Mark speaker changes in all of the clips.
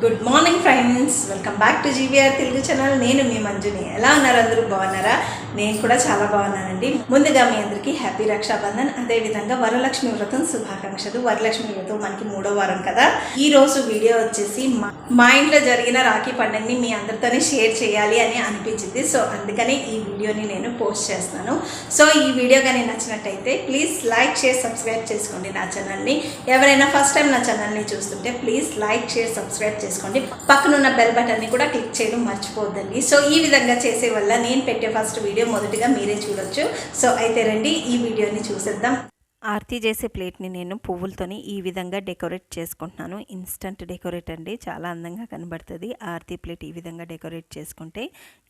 Speaker 1: Good morning friends, welcome back to GVR Telugu channel. నేను మీ మంజుని. ఎలా ఉన్నారు? అందరూ బాగున్నారా? నేను కూడా చాలా బాగున్నానండి. ముందుగా మీ అందరికీ హ్యాపీ రక్షాబంధన్, అదేవిధంగా వరలక్ష్మి వ్రతం శుభాకాంక్షలు. వరలక్ష్మి వ్రతం మనకి 3వ వారం కదా. ఈ రోజు వీడియో వచ్చేసి మా ఇంట్లో జరిగిన రాఖీ పండుగని మీ అందరితోనే షేర్ చేయాలి అని అనిపించింది. సో అందుకని ఈ వీడియోని నేను పోస్ట్ చేస్తున్నాను. సో ఈ వీడియో కానీ నచ్చినట్టయితే ప్లీజ్ లైక్, షేర్, సబ్స్క్రైబ్ చేసుకోండి నా ఛానల్ని. ఎవరైనా ఫస్ట్ టైం నా ఛానల్ని చూస్తుంటే ప్లీజ్ లైక్, షేర్, సబ్స్క్రైబ్ చేసుకోండి. పక్కనున్న బెల్ బటన్ని కూడా క్లిక్ చేయడం మర్చిపోద్దండి. సో ఈ విధంగా చేసే వల్ల నేను పెట్టే ఫస్ట్ వీడియో మొదటిగా మీరే చూడొచ్చు. సో అయితే రండి ఈ వీడియోని చూసేద్దాం. ఆరతి చేసే ప్లేట్ని నేను పువ్వులతోని ఈ విధంగా డెకరేట్ చేసుకుంటున్నాను. ఇన్స్టంట్ డెకరేట్ అండి, చాలా అందంగా కనబడుతుంది ఆరతి ప్లేట్ ఈ విధంగా డెకరేట్ చేసుకుంటే.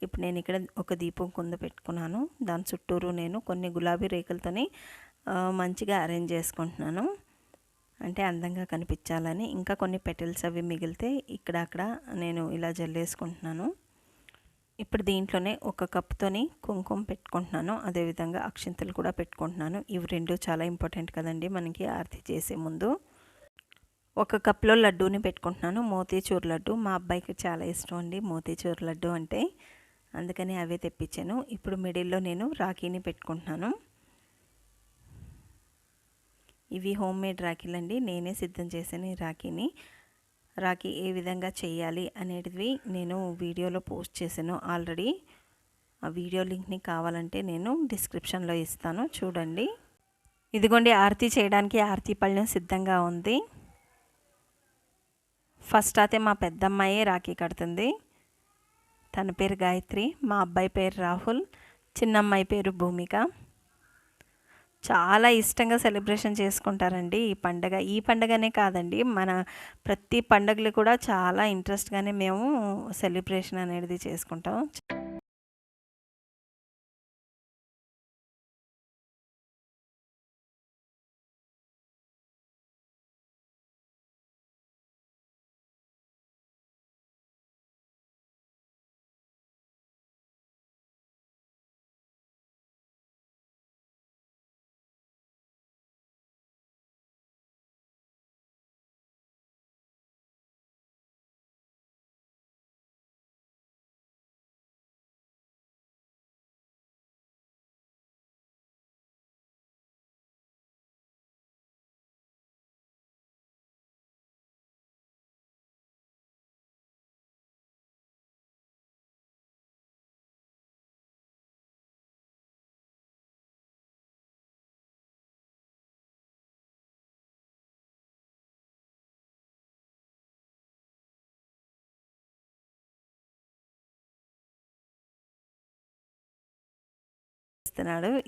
Speaker 1: ఇప్పుడు నేను ఇక్కడ ఒక దీపం కుంద పెట్టుకున్నాను. దాని చుట్టూరు నేను కొన్ని గులాబీ రేకులతోని మంచిగా అరేంజ్ చేసుకుంటున్నాను, అంటే అందంగా కనిపించాలని. ఇంకా కొన్ని పెటల్స్ అవి మిగిలితే ఇక్కడ అక్కడ నేను ఇలా జల్లేసుకుంటున్నాను. ఇప్పుడు దీంట్లోనే ఒక కప్తోని కుంకుమ పెట్టుకుంటున్నాను, అదేవిధంగా అక్షింతలు కూడా పెట్టుకుంటున్నాను. ఇవి రెండు చాలా ఇంపార్టెంట్ కదండి మనకి ఆరతి చేసే ముందు. ఒక కప్లో లడ్డూని పెట్టుకుంటున్నాను, మోతీచూర్ లడ్డు. మా అబ్బాయికి చాలా ఇష్టం అండి మోతీచూర్ లడ్డు అంటే, అందుకని అవే తెప్పించాను. ఇప్పుడు మిడిల్లో నేను రాఖీని పెట్టుకుంటున్నాను. ఇవి హోమ్ మేడ్ రాఖీలు అండి, నేనే సిద్ధం చేశాను ఈ రాఖీని. రాఖీ ఏ విధంగా చేయాలి అనేది నేను వీడియోలో పోస్ట్ చేశాను ఆల్రెడీ. ఆ వీడియో లింక్ని కావాలంటే నేను డిస్క్రిప్షన్లో ఇస్తాను, చూడండి. ఇదిగోండి ఆరతి చేయడానికి ఆరతి పళ్ళెం సిద్ధంగా ఉంది. ఫస్ట్ అయితే మా పెద్దమ్మాయే రాఖీ కడుతుంది. తన పేరు గాయత్రి, మా అబ్బాయి పేరు రాహుల్, చిన్నమ్మాయి పేరు భూమిక. చాలా ఇష్టంగా సెలబ్రేషన్ చేసుకుంటారండి ఈ పండగ. ఈ పండగనే కాదండి, మన ప్రతి పండగలు కూడా చాలా ఇంట్రెస్ట్గానే మేము సెలబ్రేషన్ అనేది చేసుకుంటాం.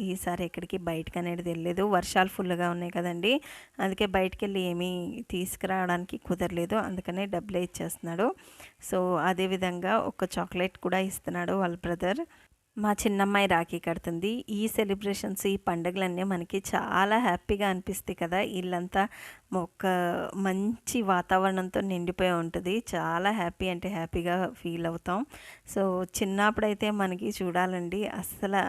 Speaker 1: ఈసారి ఎక్కడికి బయటకు అనేది వెళ్ళలేదు, వర్షాలు ఫుల్గా ఉన్నాయి కదండి. అందుకే బయటికి వెళ్ళి ఏమీ తీసుకురావడానికి కుదరలేదు, అందుకనే డబ్బులే ఇచ్చేస్తున్నాడు. సో అదేవిధంగా ఒక చాక్లెట్ కూడా ఇస్తున్నాడు వాళ్ళ బ్రదర్. మా చిన్నమ్మాయి రాఖీ కడుతుంది. ఈ సెలబ్రేషన్స్, ఈ పండుగలన్నీ మనకి చాలా హ్యాపీగా అనిపిస్తాయి కదా. ఇల్లంతా ఒక మంచి వాతావరణంతో నిండిపోయి ఉంటుంది. చాలా హ్యాపీ అంటే హ్యాపీగా ఫీల్ అవుతాం. సో చిన్నప్పుడైతే మనకి చూడాలండి అస్సలు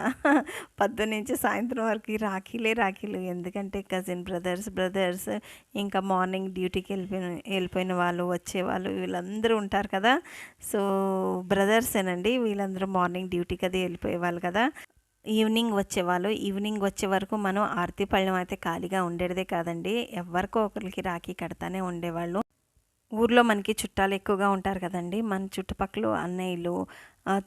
Speaker 1: పొద్దున్నుంచి సాయంత్రం వరకు రాఖీలు. ఎందుకంటే కజిన్ బ్రదర్స్ ఇంకా మార్నింగ్ డ్యూటీకి వెళ్ళిపోయిన వాళ్ళు, వచ్చేవాళ్ళు, వీళ్ళందరూ ఉంటారు కదా. సో బ్రదర్సేనండి వీళ్ళందరూ మార్నింగ్ డ్యూటీకి అది వెళ్ళిపోయేవాళ్ళు కదా. ఈవినింగ్ వచ్చే వరకు మనం ఆరతి పళ్ళెం అయితే ఖాళీగా ఉండేదే కాదండి. ఎవరికో ఒకరికి రాఖీ కడతానే ఉండేవాళ్ళు. ఊర్లో మనకి చుట్టాలు ఎక్కువగా ఉంటారు కదండి. మన చుట్టుపక్కల అన్నయ్యలు,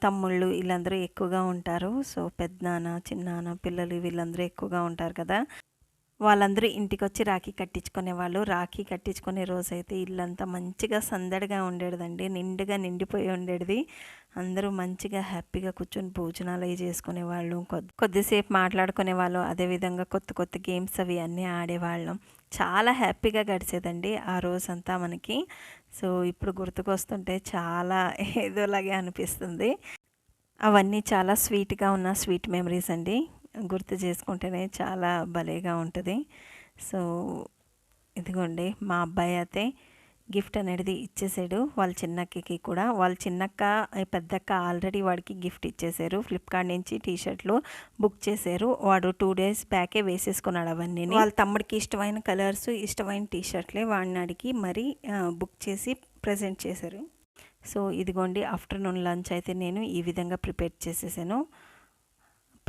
Speaker 1: తమ్ముళ్ళు వీళ్ళందరూ ఎక్కువగా ఉంటారు. సో పెద్దనాన్న, చిన్నాన్న, పిల్లలు వీళ్ళందరూ ఎక్కువగా ఉంటారు కదా. వాళ్ళందరూ ఇంటికి వచ్చి రాఖీ కట్టించుకునేవాళ్ళు. రాఖీ కట్టించుకునే రోజైతే ఇల్లంతా మంచిగా సందడిగా ఉండేదండి, నిండుగా నిండిపోయి ఉండేది. అందరూ మంచిగా హ్యాపీగా కూర్చొని భోజనాలు అవి చేసుకునేవాళ్ళు, కొద్దిసేపు మాట్లాడుకునేవాళ్ళు. అదేవిధంగా కొత్త గేమ్స్ అవి అన్నీ ఆడేవాళ్ళం. చాలా హ్యాపీగా గడిచేదండి ఆ రోజంతా మనకి. సో ఇప్పుడు గుర్తుకొస్తుంటే చాలా ఏదోలాగే అనిపిస్తుంది. అవన్నీ చాలా స్వీట్గా ఉన్న స్వీట్ మెమరీస్ అండి, గుర్తు చేసుకుంటేనే చాలా భలేగా ఉంటుంది. సో ఇదిగోండి మా అబ్బాయి అయితే గిఫ్ట్ అనేది ఇచ్చేసాడు వాళ్ళ చిన్నక్కకి కూడా. వాళ్ళ చిన్నక్క పెద్దక్క ఆల్రెడీ వాడికి గిఫ్ట్ ఇచ్చేసారు. ఫ్లిప్కార్ట్ నుంచి టీషర్ట్లు బుక్ చేశారు. వాడు 2 days బ్యాకే వేసేసుకున్నాడు అవన్నీ. వాళ్ళ తమ్ముడికి ఇష్టమైన కలర్స్, ఇష్టమైన టీషర్ట్లే వాడిని అడిగి మరీ బుక్ చేసి ప్రజెంట్ చేశారు. సో ఇదిగోండి ఆఫ్టర్నూన్ లంచ్ అయితే నేను ఈ విధంగా ప్రిపేర్ చేసేసాను.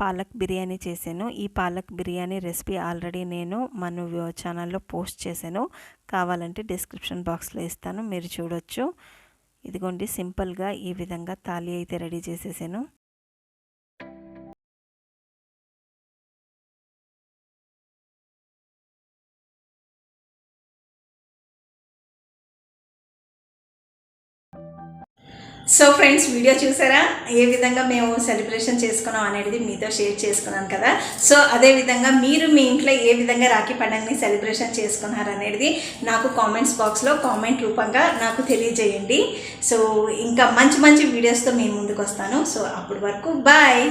Speaker 1: పాలక్ బిర్యానీ చేశాను. ఈ పాలక్ బిర్యానీ రెసిపీ ఆల్రెడీ నేను మన ఛానల్లో పోస్ట్ చేశాను, కావాలంటే డిస్క్రిప్షన్ బాక్స్లో ఇస్తాను, మీరు చూడొచ్చు. ఇదిగోండి సింపుల్గా ఈ విధంగా థాలీ అయితే రెడీ చేసేసాను. సో ఫ్రెండ్స్, వీడియో చూసారా, ఏ విధంగా మేము సెలబ్రేషన్ చేసుకున్నాం అనేది మీతో షేర్ చేసుకున్నాను కదా. సో అదేవిధంగా మీరు మీ ఇంట్లో ఏ విధంగా రాఖీ పండుగని సెలబ్రేషన్ చేసుకున్నారు అనేది నాకు కామెంట్స్ బాక్స్లో కామెంట్ రూపంగా నాకు తెలియజేయండి. సో ఇంకా మంచి మంచి వీడియోస్తో నేను ముందుకు వస్తాను. సో అప్పటి వరకు బాయ్.